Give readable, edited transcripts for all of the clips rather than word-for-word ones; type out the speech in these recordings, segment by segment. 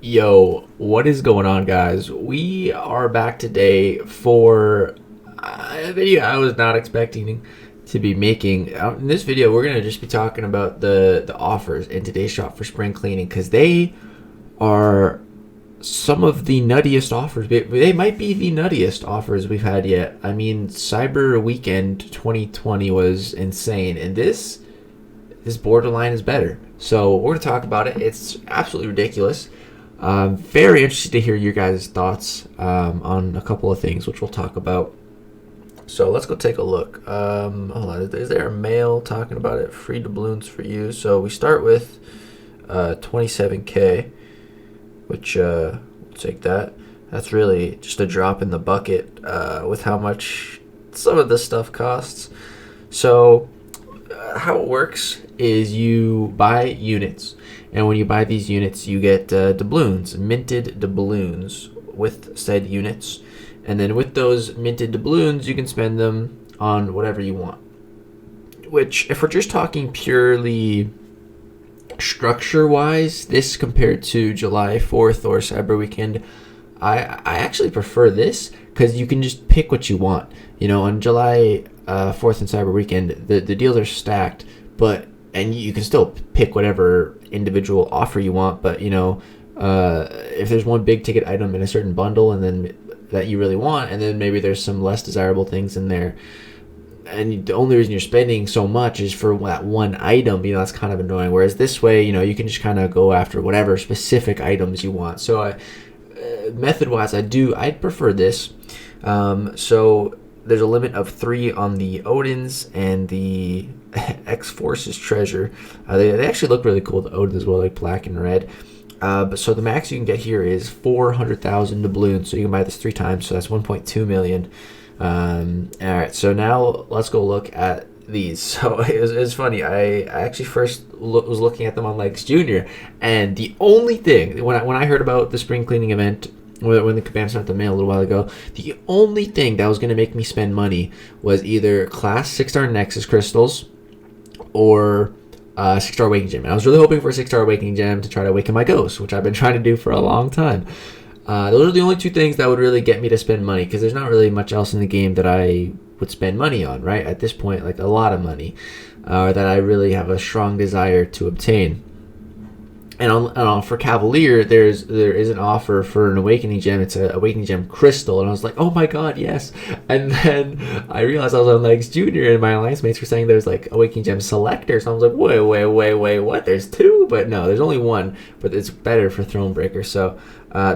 Yo, what is going on, guys? We are back today for a video I was not expecting to be making. In this video, we're going to just be talking about the offers in today's shop for spring cleaning, because they are some of the nuttiest offers. They might be the nuttiest offers we've had yet. I mean, Cyber Weekend 2020 was insane, and this borderline is better. So we're going to talk about it. It's absolutely ridiculous. Very interested to hear your guys' thoughts on a couple of things, which we'll talk about. So let's go take a look. Hold on. Is there a mail talking about it? Free doubloons for you. So we start with 27K, which we'll take that. That's really just a drop in the bucket with how much some of this stuff costs. So how it works is you buy units, and when you buy these units, you get doubloons, minted doubloons with said units, and then with those minted doubloons, you can spend them on whatever you want. Which, if we're just talking purely structure-wise, this compared to July 4th or Cyber Weekend, I actually prefer this because you can just pick what you want. You know, on July 4th and Cyber Weekend, the deals are stacked, and you can still pick whatever individual offer you want, but you know, if there's one big ticket item in a certain bundle and then that you really want, and then maybe there's some less desirable things in there, and the only reason you're spending so much is for that one item, you know, that's kind of annoying. Whereas this way, you know, you can just kind of go after whatever specific items you want. So method-wise, I'd prefer this. So there's a limit of 3 on the Odins and the X-Force's treasure. They actually look really cool, the Odin as well, like black and red. But so the max you can get here is 400,000 doubloons. So you can buy this 3 times, so that's 1.2 million. Alright, so now let's go look at these. So it was funny. I actually first was looking at them on Lex Jr. And the only thing, when I heard about the spring cleaning event, when the Kabam sent the mail a little while ago, the only thing that was going to make me spend money was either class 6-star Nexus crystals or 6-star Awakening Gem. And I was really hoping for a 6-star Awakening Gem to try to awaken my ghost, which I've been trying to do for a long time. Those are the only 2 things that would really get me to spend money, because there's not really much else in the game that I would spend money on, right? At this point, like a lot of money, that I really have a strong desire to obtain. And for Cavalier, there is an offer for an Awakening Gem. It's an Awakening Gem Crystal, and I was like, oh my god, yes! And then I realized I was on Legs Junior, and my alliance mates were saying there's like Awakening Gem Selector, so I was like, wait, what? There's 2? But no, there's only 1, but it's better for Thronebreaker. So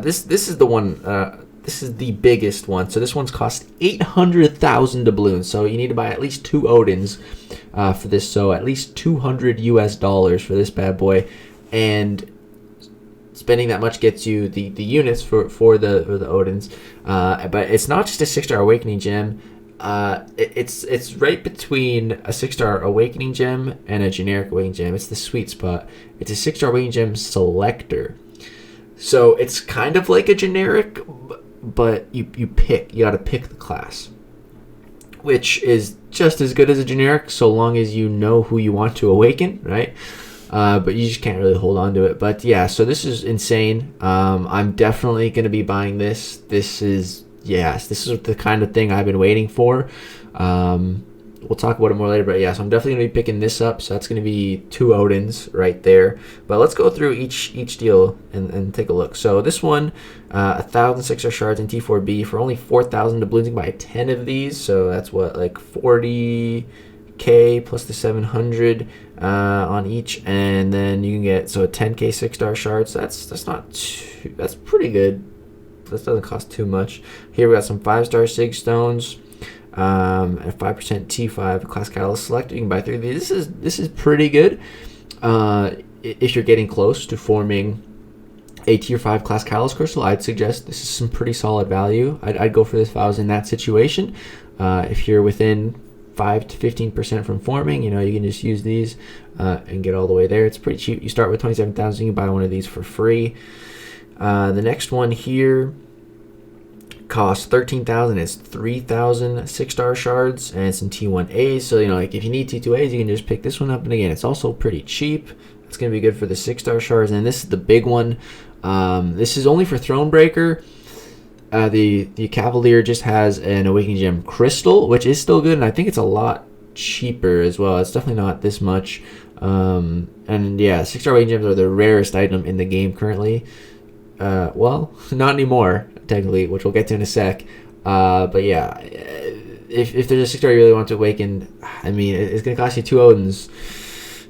this is the one. This is the biggest one. So this one's cost 800,000 doubloons. So you need to buy at least 2 Odins for this. So at least $200 for this bad boy. And spending that much gets you the units for the Odins, but it's not just a 6-star Awakening Gem. It's right between a 6-star Awakening Gem and a generic Awakening Gem. It's the sweet spot. It's a 6-star Awakening Gem Selector, so it's kind of like a generic, but you gotta pick the class, which is just as good as a generic so long as you know who you want to awaken, right? But you just can't really hold on to it. But yeah, so this is insane. I'm definitely going to be buying this. This is the kind of thing I've been waiting for. We'll talk about it more later, but yeah, so I'm definitely going to be picking this up. So that's going to be 2 Odins right there. But let's go through each deal and take a look. So this one, 1,000 6-star shards in T4B for only 4,000 doubloons. You can buy 10 of these. So that's what, like 40K plus the 700 on each, and then you can get a 10K 6-star shards. That's pretty good. This doesn't cost too much. Here we got some 5-star Sig Stones, and 5% T5 class catalyst selector. You can buy 3 of these. This is pretty good if you're getting close to forming a tier 5 class catalyst crystal. I'd suggest this is some pretty solid value. I'd go for this if I was in that situation. If you're within 5 to 15% from forming, you know, you can just use these and get all the way there. It's pretty cheap. You start with 27,000. You can buy one of these for free. The next one here costs 13,000. It's 3,000 6-star shards, and it's in T1As. So you know, like if you need T2As, you can just pick this one up. And again, it's also pretty cheap. It's gonna be good for the 6-star shards. And this is the big one. This is only for Thronebreaker. The Cavalier just has an Awakening Gem Crystal, which is still good, and I think it's a lot cheaper as well. It's definitely not this much. And yeah, 6-star Awakening Gems are the rarest item in the game currently. Well, not anymore, technically, which we'll get to in a sec. But yeah, if there's a 6-star you really want to awaken, I mean, it's going to cost you 2 Odins.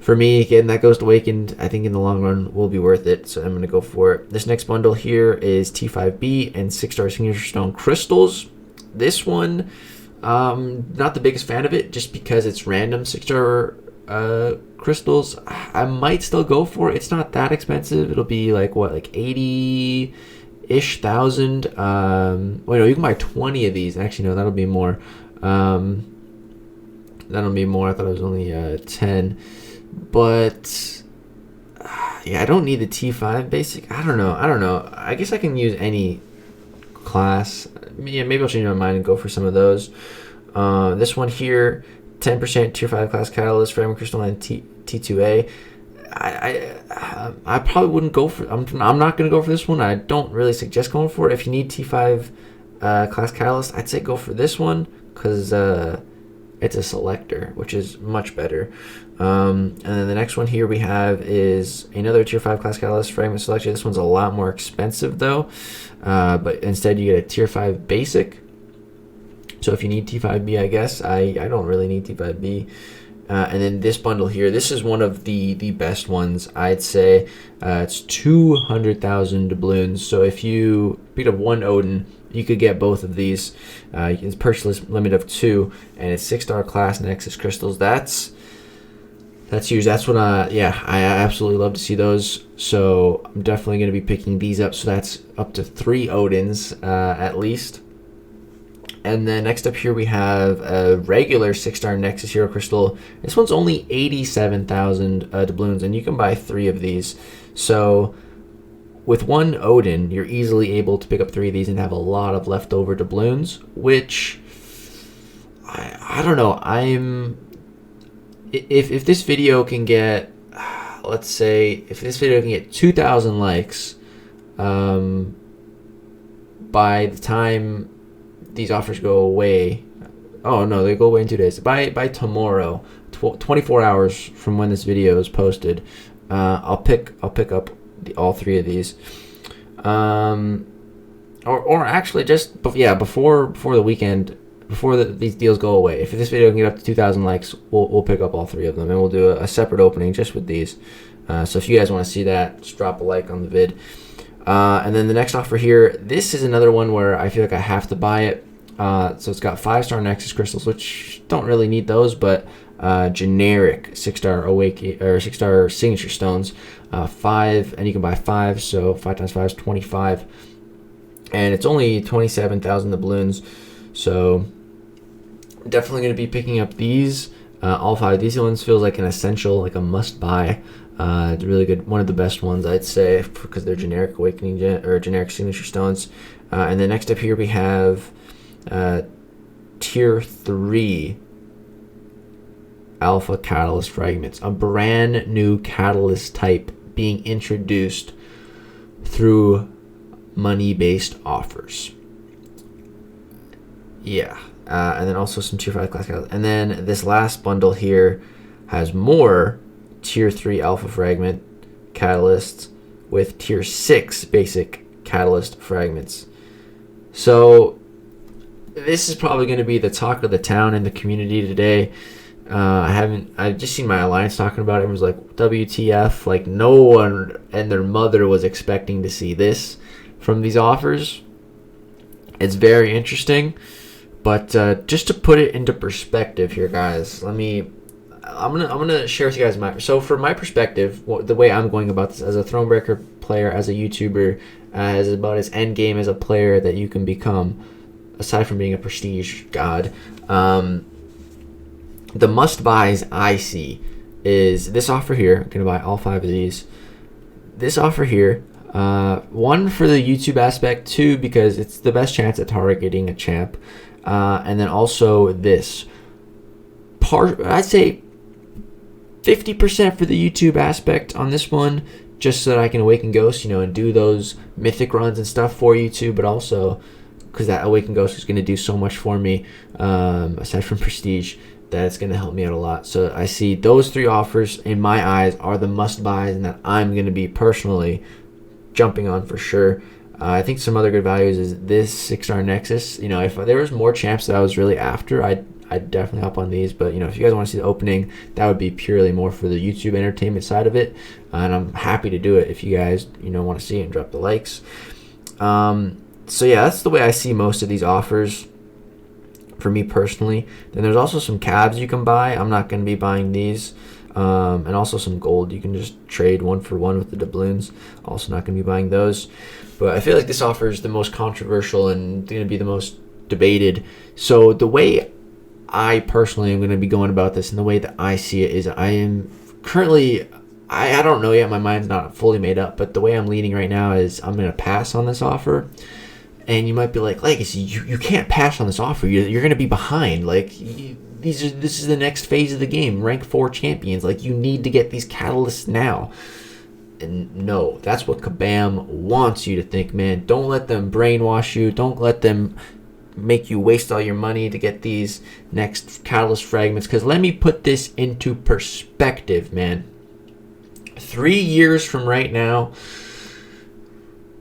For me, getting that Ghost Awakened, I think in the long run will be worth it, so I'm going to go for it. This next bundle here is T5B and 6-star Signature Stone Crystals. This one, not the biggest fan of it, just because it's random 6-star crystals. I might still go for it. It's not that expensive. It'll be like, what, like 80-ish thousand. Wait, no, you can buy 20 of these. Actually, no, that'll be more. That'll be more. I thought it was only 10. But yeah, I don't need the T5 basic. I don't know. I guess I can use any class. Yeah, maybe I'll change my mind and go for some of those. This one here, 10% tier 5 class catalyst, fragment crystal, and T2A. I probably wouldn't go for. I'm not gonna go for this one. I don't really suggest going for it. If you need T5 class catalyst, I'd say go for this one, because it's a selector, which is much better. And then the next one here we have is another tier 5 class catalyst, fragment selector. This one's a lot more expensive though, but instead you get a tier 5 basic. So if you need T5B, I guess I don't really need T5B. And then this bundle here, this is one of the best ones, I'd say. It's 200,000 doubloons. So if you pick up 1 Odin, you could get both of these. It's purchase limit of 2, and it's 6-star class Nexus crystals. That's huge. That's what I absolutely love to see those. So I'm definitely going to be picking these up. So that's up to 3 Odins at least. And then next up here we have a regular 6-star Nexus Hero Crystal. This one's only 87,000 doubloons, and you can buy 3 of these. So with 1 Odin, you're easily able to pick up 3 of these and have a lot of leftover doubloons, which I don't know. If this video can get, let's say, if this video can get 2,000 likes, by the time these offers go away, oh no, they go away in 2 days. By tomorrow, 24 hours from when this video is posted, I'll pick up all 3 of these, or actually just before the weekend, before these deals go away. If this video can get up to 2,000 likes, we'll pick up all 3 of them, and we'll do a separate opening just with these. So if you guys want to see that, just drop a like on the vid. And then the next offer here, this is another one where I feel like I have to buy it. So it's got 5-star Nexus crystals, which don't really need those, but generic 6-star Awake or 6-star signature stones, 5, and you can buy 5. So 5 times 5 is 25, and it's only 27,000 doubloons. So definitely going to be picking up these. All 5 of these ones feels like an essential, like a must buy. It's really good, one of the best ones, I'd say, because they're generic awakening or generic signature stones. And then next up here we have tier 3 alpha catalyst fragments, a brand new catalyst type being introduced through money-based offers. Yeah. And then also some tier 5 class catalyst. And then this last bundle here has more tier 3 alpha fragment catalysts with tier 6 basic catalyst fragments. So this is probably going to be the talk of the town in the community today. I've just seen my alliance talking about it. It was like, WTF, like no one and their mother was expecting to see this from these offers. It's very interesting, but just to put it into perspective here, guys, I'm gonna share with you guys so for my perspective, the way I'm going about this as a Thronebreaker player, as a YouTuber, as about as end game as a player that you can become, aside from being a prestige god. The must buys I see is this offer here. I'm gonna buy all 5 of these. This offer here, 1 for the YouTube aspect, 2 because it's the best chance at targeting a champ, and then also this part, I'd say 50% for the YouTube aspect on this one, just so that I can awaken ghosts, you know, and do those mythic runs and stuff for you too, but also because that awaken ghost is going to do so much for me, aside from prestige, that it's going to help me out a lot. So I see those 3 offers in my eyes are the must buys, and that I'm going to be personally jumping on for sure. I think some other good values is this 6-star Nexus. You know, if there was more champs that I was really after, I'd definitely hop on these. But, you know, if you guys want to see the opening, that would be purely more for the YouTube entertainment side of it. And I'm happy to do it if you guys, you know, want to see it and drop the likes. So, yeah, that's the way I see most of these offers for me personally. Then there's also some cabs you can buy. I'm not going to be buying these. And also some gold. You can just trade 1-for-1 with the doubloons. Also not going to be buying those. But I feel like this offer is the most controversial and going to be the most debated. So the way I personally am going to be going about this and the way that I see it is I am currently, I don't know yet, my mind's not fully made up, but the way I'm leaning right now is I'm going to pass on this offer. And you might be like, Legacy, you can't pass on this offer. You're going to be behind. Like, this is the next phase of the game. Rank 4 champions. Like, you need to get these catalysts now. And no, that's what Kabam wants you to think, man. Don't let them brainwash you. Don't let them make you waste all your money to get these next catalyst fragments. Because let me put this into perspective, man. 3 years from right now,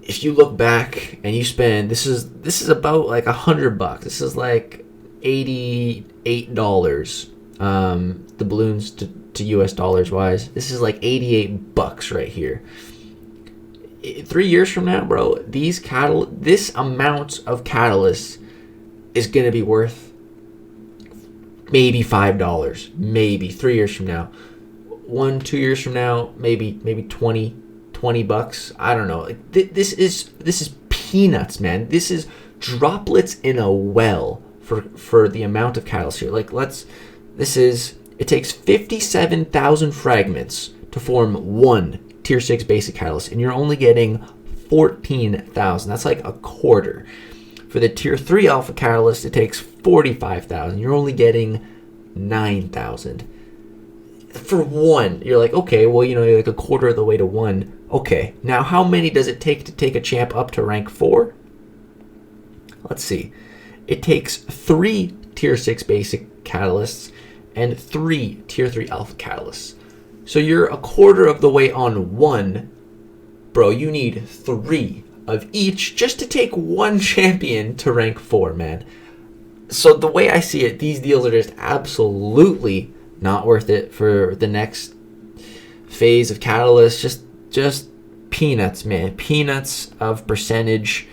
if you look back and you spend, this is about like $100. This is like $88. The balloons to US dollars wise, this is like $88 right here. 3 years from now, bro, this amount of catalysts is gonna be worth maybe $5. Maybe 3 years from now. 1-2 years from now, maybe $20. I don't know. Like, this is peanuts, man. This is droplets in a well for the amount of catalysts here. Like, it takes 57,000 fragments to form one tier 6 basic catalyst, and you're only getting 14,000. That's like a quarter. For the tier 3 alpha catalyst, it takes 45,000. You're only getting 9,000. For one, you're like, okay, well, you know, you're like a quarter of the way to one. Okay, now how many does it take to take a champ up to rank 4? Let's see. It takes 3 tier 6 basic catalysts and 3 tier 3 alpha catalysts. So you're a quarter of the way on one. Bro, you need 3 of each just to take one champion to rank 4, man. So the way I see it, these deals are just absolutely not worth it for the next phase of catalysts. Just peanuts, man. Peanuts of percentage.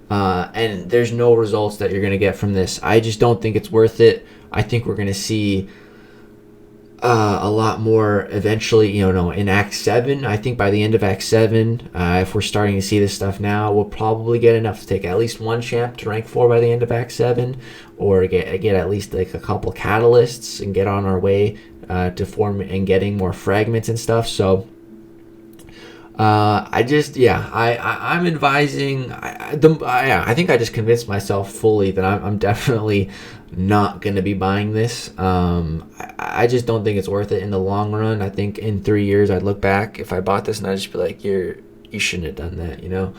And there's no results that you're going to get from this. I just don't think it's worth it. I think we're going to see a lot more eventually, you know, in Act 7. I think by the end of Act 7, if we're starting to see this stuff now, we'll probably get enough to take at least one champ to rank 4 by the end of Act 7, or get at least like a couple catalysts and get on our way to form and getting more fragments and stuff. So I'm advising. I think I just convinced myself fully that I'm definitely not going to be buying this. I just don't think it's worth it in the long run. I think in 3 years I'd look back if I bought this and I'd just be like, you shouldn't have done that, you know.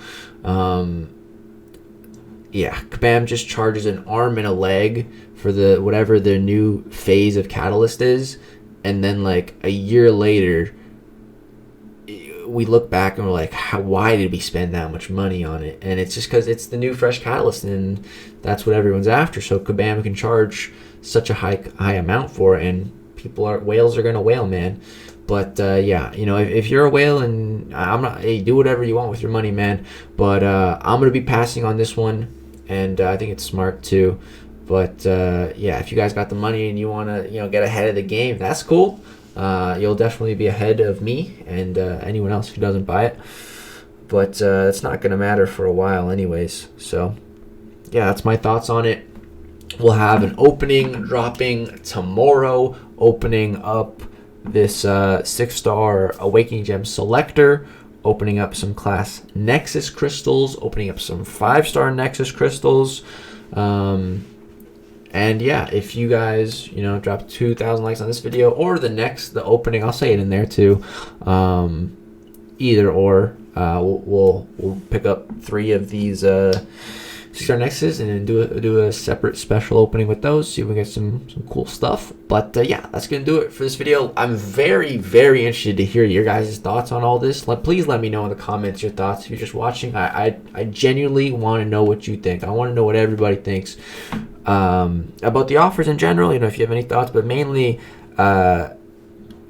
Kabam just charges an arm and a leg for whatever the new phase of catalyst is, and then like a year later we look back and we're like, why did we spend that much money on it? And it's just because it's the new fresh catalyst, and that's what everyone's after. So Kabam can charge such a high amount for it, and whales are gonna whale, man. But you know, if you're a whale, and I'm not, hey, do whatever you want with your money, man. But I'm gonna be passing on this one, and I think it's smart too. But if you guys got the money and you wanna, you know, get ahead of the game, that's cool. You'll definitely be ahead of me and anyone else who doesn't buy it. But it's not going to matter for a while anyways. So, yeah, that's my thoughts on it. We'll have an opening dropping tomorrow, opening up this 6-star Awakening Gem Selector, opening up some Class Nexus crystals, opening up some 5-star Nexus crystals. And yeah, if you guys, you know, drop 2,000 likes on this video or the opening, I'll say it in there too. either or. We'll pick up 3 of these 6-star Nexus and then do a separate special opening with those. See if we get some cool stuff. But yeah, that's gonna do it for this video. I'm very interested to hear your guys' thoughts on all this. Please let me know in the comments your thoughts if you're just watching. I genuinely want to know what you think. I want to know what everybody thinks about the offers in general. You know, if you have any thoughts, but mainly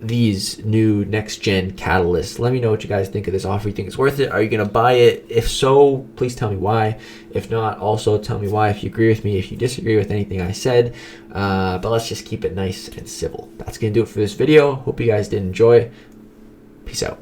these new next gen catalysts. Let me know what you guys think of this offer. You think it's worth it? Are you gonna buy it? If so, please tell me why. If not, also tell me why. If you agree with me, if you disagree with anything I said. But let's just keep it nice and civil. That's gonna do it for this video. Hope you guys did enjoy. Peace out.